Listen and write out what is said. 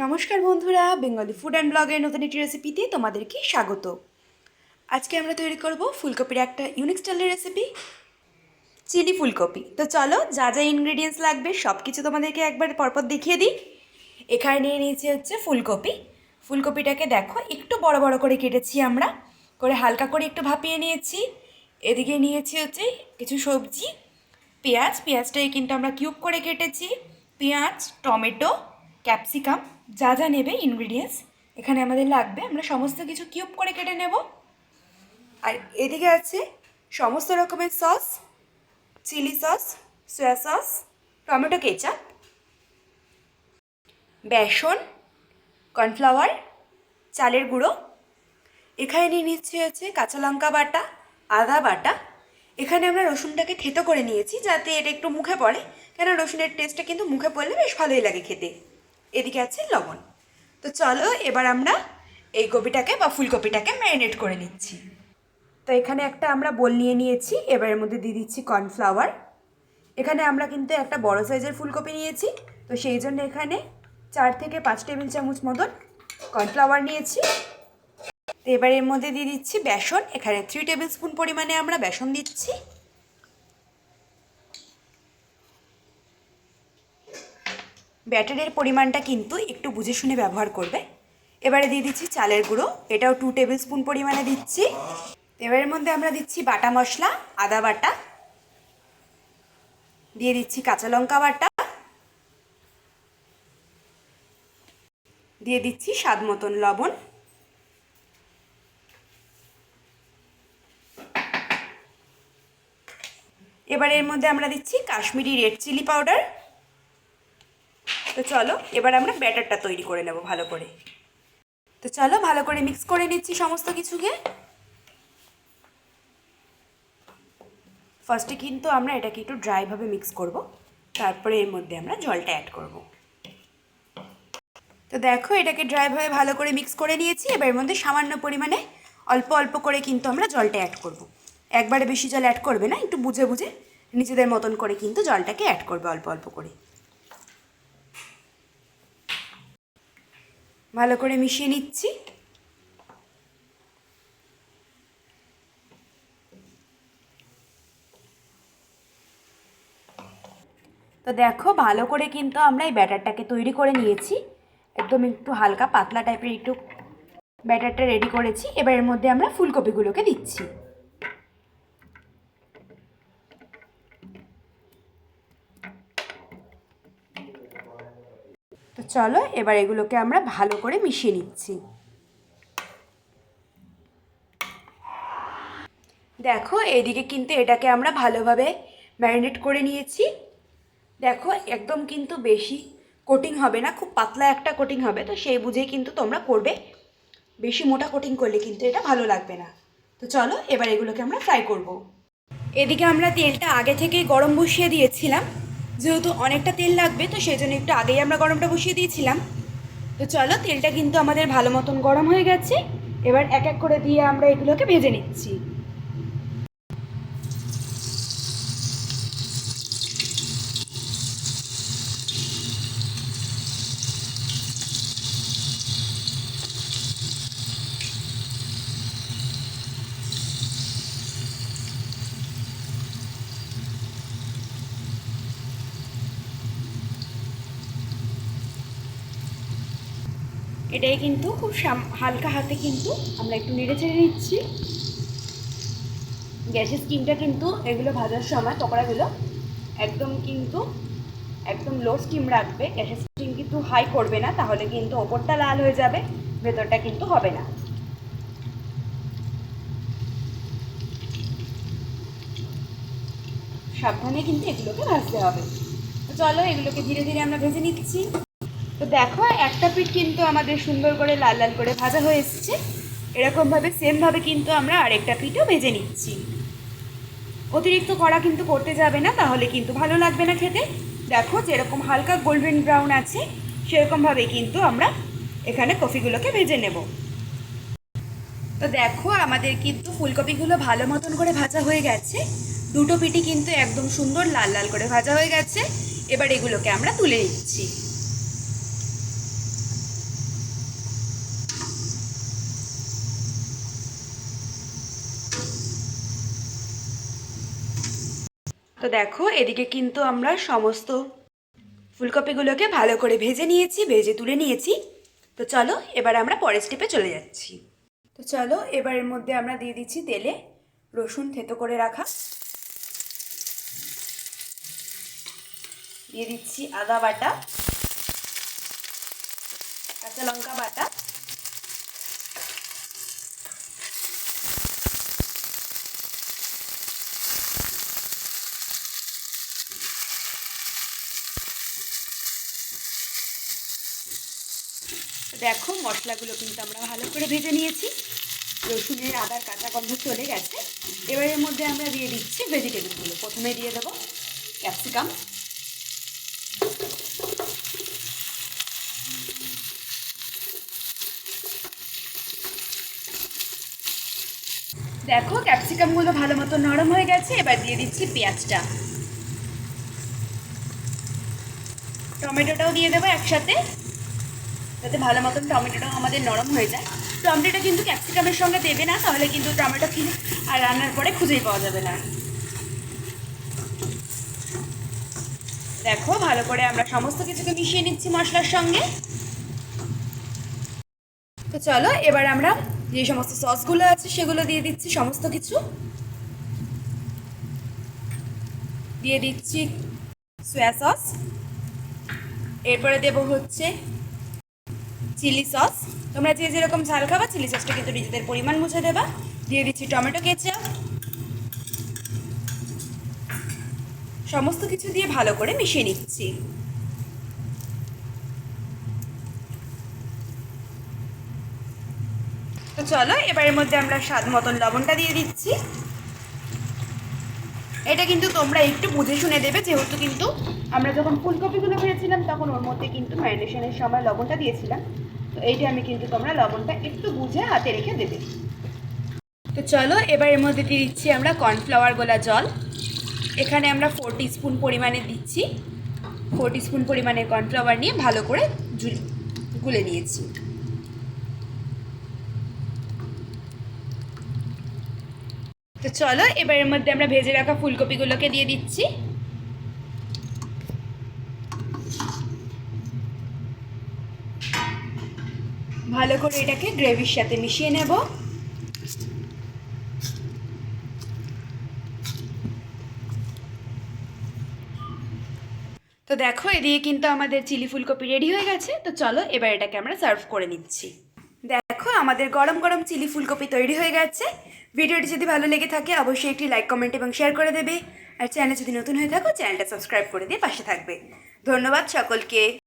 নমস্কার বন্ধুরা, Bengali food and ব্লগের নতুন একটি রেসিপিতে তোমাদেরকে স্বাগত। আজকে আমরা তৈরি করব ফুলকপির একটা ইউনিক স্টাইলের রেসিপি, চিলি ফুলকপি। তো চলো, যা যা ইনগ্রেডিয়েন্টস লাগবে সব কিছু তোমাদেরকে একবার পরপর দেখিয়ে দিই। এখানে নিয়ে নিয়েছি হচ্ছে ফুলকপি। ফুলকপিটাকে দেখো একটু বড় বড় করে কেটেছি আমরা, করে হালকা করে একটু ভাপিয়ে নিয়েছি। এদিকে নিয়েছি হচ্ছে কিছু সবজি, পেঁয়াজটাকে কিন্তু আমরা কিউব করে কেটেছি। পেঁয়াজ, টমেটো, ক্যাপসিকাম, যা যা নেবে ইনগ্রিডিয়েন্টস এখানে আমাদের লাগবে, আমরা সমস্ত কিছু কিউব করে কেটে নেব। আর এদিকে আছে সমস্ত রকমের sauce, chilli sauce, soy sauce, tomato ketchup, বেসন, কর্নফ্লাওয়ার, চালের গুঁড়ো। এখানে নিয়ে নিচ্ছি হচ্ছে কাঁচা লঙ্কা বাটা, আদা বাটা। এখানে আমরা রসুনটাকে থেতো করে নিয়েছি যাতে এটা একটু মুখে পড়ে, কেন রসুনের টেস্টটা কিন্তু মুখে পড়লে বেশ ভালোই লাগে খেতে। এদিকে আছে লবণ। তো চলো এবার আমরা এই কপিটাকে বা ফুলকপিটাকে ম্যারিনেট করে নিচ্ছি। তো এখানে একটা আমরা বোল নিয়ে নিয়েছি, এবার এর মধ্যে দিয়ে দিচ্ছি কর্নফ্লাওয়ার। এখানে আমরা কিন্তু একটা বড় সাইজের ফুলকপি নিয়েছি, তো সেই জন্য এখানে 4 থেকে 5 টেবিল চামচ মতন কর্নফ্লাওয়ার নিয়েছি। তো এবার এর মধ্যে দিয়ে দিচ্ছি বেসন। এখানে 3 টেবিল স্পুন পরিমাণে আমরা বেসন দিচ্ছি। ব্যাটারের পরিমাণটা কিন্তু একটু বুঝে শুনে ব্যবহার করবে। এবারে দিয়ে দিচ্ছি চালের গুঁড়ো, এটাও 2 টেবিল স্পুন পরিমাণে দিচ্ছি। এবারের মধ্যে আমরা দিচ্ছি বাটা মশলা, আদা বাটা, দিয়ে দিচ্ছি কাঁচা লঙ্কা বাটা, দিয়ে দিচ্ছি স্বাদ মতন লবণ, এবার এর মধ্যে আমরা দিচ্ছি কাশ্মীরি রেড চিলি পাউডার। তো চলো এবার আমরা ব্যাটারটা তৈরি করে নেব ভালো করে। তো চলো ভালো করে মিক্স করে নিচ্ছি সমস্ত কিছুকে। ফার্স্টে কিন্তু আমরা এটাকে একটু ড্রাইভাবে মিক্স করব, তারপরে এর মধ্যে আমরা জলটা অ্যাড করব। তো দেখো এটাকে ড্রাইভাবে ভালো করে মিক্স করে নিয়েছি। এবার এর মধ্যে সামান্য পরিমাণে অল্প অল্প করে কিন্তু আমরা জলটা অ্যাড করব। একবারে বেশি জল অ্যাড করবে না, একটু বুঝে বুঝে নিজেদের মতন করে কিন্তু জলটাকে অ্যাড করবে অল্প অল্প করে। ভালো করে মিশিয়ে নিচ্ছি। তো দেখো ভালো করে কিন্তু আমরা এই ব্যাটারটাকে তৈরি করে নিয়েছি, একদম একটু হালকা পাতলা টাইপের একটু ব্যাটারটা রেডি করেছি। এবার এর মধ্যে আমরা ফুলকপিগুলোকে দিচ্ছি। তো চলো এবার এগুলোকে আমরা ভালো করে মিশিয়ে নিচ্ছি। দেখো এইদিকে কিন্তু এটাকে আমরা ভালোভাবে ম্যারিনেট করে নিয়েছি। দেখো একদম কিন্তু বেশি কোটিং হবে না, খুব পাতলা একটা কোটিং হবে, তো সেই বুঝেই কিন্তু তোমরা করবে। বেশি মোটা কোটিং করলে কিন্তু এটা ভালো লাগবে না। তো চলো এবার এগুলোকে আমরা ফ্রাই করব। এদিকে আমরা তেলটা আগে থেকেই গরম বসিয়ে দিয়েছিলাম, যেহেতু অনেকটা তেল লাগবে তো সেই জন্য একটু আগেই আমরা গরমটা বসিয়ে দিয়েছিলাম। তো চলো তেলটা কিন্তু আমাদের ভালো মতন গরম হয়ে গেছে, এবার এক এক করে দিয়ে আমরা এগুলোকে ভেজে নিচ্ছি। এটাই কিন্তু খুব হালকা হাতে কিন্তু আমরা একটু নেড়ে চেড়ে নিচ্ছি। গ্যাসের স্টিমটা কিন্তু এগুলো ভাজার সময় পকোড়াগুলো একদম লো স্টিম রাখবে। গ্যাসের স্টিম কিন্তু হাই করবে না, তাহলে কিন্তু ওপরটা লাল হয়ে যাবে, ভেতরটা কিন্তু হবে না। সাবধানে কিন্তু এগুলোকে ভাজতে হবে। তো চলো এগুলোকে ধীরে ধীরে আমরা ভেজে নিচ্ছি। তো দেখো একটা পিঠ কিন্তু আমাদের সুন্দর করে লাল লাল করে ভাজা হয়ে এসেছে, এরকমভাবে সেমভাবে কিন্তু আমরা আরেকটা পিঠও ভেজে নিচ্ছি। অতিরিক্ত কড়া কিন্তু করতে যাবে না, তাহলে কিন্তু ভালো লাগবে না খেতে। দেখো যেরকম হালকা গোল্ডেন ব্রাউন আছে সেরকমভাবে কিন্তু আমরা এখানে কফিগুলোকে ভেজে নেব। তো দেখো আমাদের কিন্তু ফুলকপিগুলো ভালো মতন করে ভাজা হয়ে গেছে, দুটো পিঠই কিন্তু একদম সুন্দর লাল লাল করে ভাজা হয়ে গেছে। এবার এগুলোকে আমরা তুলে নিচ্ছি। দেখো এদিকে কিন্তু আমরা সমস্ত ফুলকপিগুলোকে ভালো করে ভেজে নিয়েছি, ভেজে তুলে নিয়েছি। তো চলো এবার আমরা পরের স্টেপে চলে যাচ্ছি। তো চলো এবার এর মধ্যে আমরা দিয়ে দিচ্ছি তেলে রসুন থেতো করে রাখা, দিয়ে দিচ্ছি আদা বাটা, কাঁচা লঙ্কা বাটা, দেখো মশলাগুলো কিন্তু আমরা ভালো করে ভেজে নিয়েছি, রসুনের আদার কাঁচা গন্ধ চলে গেছে। এবার এর মধ্যে আমরা দিয়ে দিচ্ছি ভেজিটেবলগুলো। প্রথমে দিয়ে দেবো ক্যাপসিকাম, দেখো ক্যাপসিকামগুলো ভালো মতো নরম হয়ে গেছে। এবার দিয়ে দিচ্ছি পেঁয়াজটা, টমেটোটাও দিয়ে দেবো একসাথে, যাতে ভালো মতন টমেটোটাও আমাদের নরম হয়ে যায়। টমেটোটা কিন্তু ক্যাপসিকামের সঙ্গে দেবে না, তাহলে কিন্তু টমেটো খেলে আর রান্নার পরে খুঁজেই পাওয়া যাবে না। দেখো ভালো করে আমরা সমস্ত কিছুকে মিশিয়ে নিচ্ছি মশলার সঙ্গে। তো চলো এবার আমরা যে সমস্ত সসগুলো আছে সেগুলো দিয়ে দিচ্ছি, সমস্ত কিছু দিয়ে দিচ্ছি। সয়া সস, এরপরে দেবো হচ্ছে চিলি সস। তোমরা যে যেরকম ঝাল খাবা চিলি সসটা কিন্তু নিজেদের পরিমাণ বুঝে দেবা। দিয়ে দিচ্ছি টমেটো কেচাপ। সমস্ত কিছু দিয়ে ভালো করে মিশিয়ে নিচ্ছি। তো চলো এবারের মধ্যে আমরা স্বাদ মতন লবণটা দিয়ে দিচ্ছি। এটা কিন্তু তোমরা একটু বুঝে শুনে দেবে, যেহেতু কিন্তু আমরা যখন ফুলকপিগুলো ভেজেছিলাম তখন ওর মধ্যে কিন্তু ম্যারিনেশনের সময় লবণটা দিয়েছিলাম। তো এইটা আমি কিন্তু তোমরা লবণটা একটু বুঝে হাতে রেখে দেবে। তো চলো এবার এর মধ্যে দিয়ে দিচ্ছি আমরা কর্নফ্লাওয়ার গোলা জল। এখানে আমরা 4 টিস্পুন পরিমাণে দিচ্ছি। 4 টিস্পুন পরিমাণে কর্নফ্লাওয়ার নিয়ে ভালো করে গুলে নিয়েছি। তো চলো এবার এর মধ্যে আমরা ভেজে রাখা ফুলকপিগুলোকে দিয়ে দিচ্ছি। ভালো করে এটাকে গ্রেভির সাথে মিশিয়ে নেব। তো দেখো এদিকে কিন্তু আমাদের চিলি ফুলকপি রেডি হয়ে গেছে। তো চলো এবার এটাকে আমরা সার্ভ করে নিচ্ছি। দেখো আমাদের গরম গরম চিলি ফুলকপি তৈরি হয়ে গেছে। ভিডিওটি যদি ভালো লেগে থাকে অবশ্যই একটি লাইক, কমেন্ট এবং শেয়ার করে দেবে। আর চ্যানেল যদি নতুন হয়ে থাকো চ্যানেলটা সাবস্ক্রাইব করে দিয়ে পাশে থাকবে। ধন্যবাদ সকলকে।